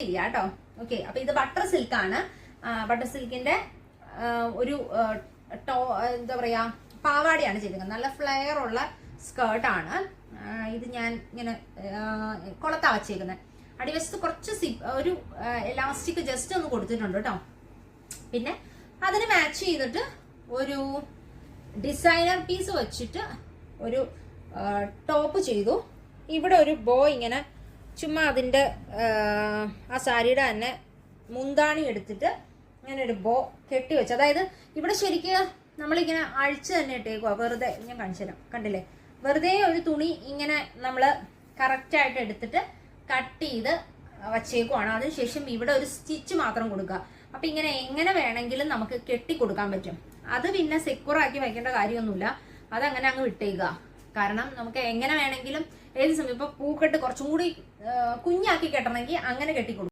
ഇല്ല കേട്ടോ. ഓക്കെ, അപ്പൊ ഇത് ബട്ടർ സിൽക്കാണ്. ബട്ടർ സിൽക്കിന്റെ ഒരു എന്താ പറയാ പാവാടയാണ് ചെയ്തിരിക്കുന്നത്. നല്ല ഫ്ലെയർ ഉള്ള സ്കേർട്ടാണ് ഇത്. ഞാൻ ഇങ്ങനെ കൊളത്താ വച്ചേക്കുന്നത്. അടിവശത്ത് കുറച്ച് ഒരു എലാസ്റ്റിക് ജസ്റ്റ് ഒന്ന് കൊടുത്തിട്ടുണ്ട് കേട്ടോ. പിന്നെ അതിന് മാച്ച് ചെയ്തിട്ട് ഒരു ഡിസൈനർ പീസ് വെച്ചിട്ട് ഒരു ടോപ്പ് ചെയ്തു. ഇവിടെ ഒരു ബോ ഇങ്ങനെ ചുമ്മാ അതിൻ്റെ ആ സാരിയുടെ തന്നെ മുന്താണി എടുത്തിട്ട് ഇങ്ങനെ ഒരു ബോ കെട്ടി വെച്ചു. അതായത് ഇവിടെ ശരിക്കും നമ്മളിങ്ങനെ അഴിച്ച് തന്നെ ഇട്ടേക്കുക. വെറുതെ ഞാൻ കാണിച്ചു തരാം, കണ്ടില്ലേ? വെറുതെ ഒരു തുണി ഇങ്ങനെ നമ്മൾ കറക്റ്റായിട്ട് എടുത്തിട്ട് കട്ട് ചെയ്ത് വച്ചേക്കുവാണ്. അതിനുശേഷം ഇവിടെ ഒരു സ്റ്റിച്ച് മാത്രം കൊടുക്കുക. അപ്പം ഇങ്ങനെ എങ്ങനെ വേണമെങ്കിലും നമുക്ക് കെട്ടി കൊടുക്കാൻ പറ്റും. അത് പിന്നെ സെക്യൂറാക്കി വയ്ക്കേണ്ട കാര്യമൊന്നുമില്ല. അതങ്ങനെ അങ്ങ് വിട്ടേക്കുക. കാരണം നമുക്ക് എങ്ങനെ വേണമെങ്കിലും ഏത് സമയം ഇപ്പൊ പൂക്കെട്ട് കുറച്ചും കൂടി കുഞ്ഞാക്കി കെട്ടണമെങ്കിൽ അങ്ങനെ കെട്ടി കൊടുക്കും.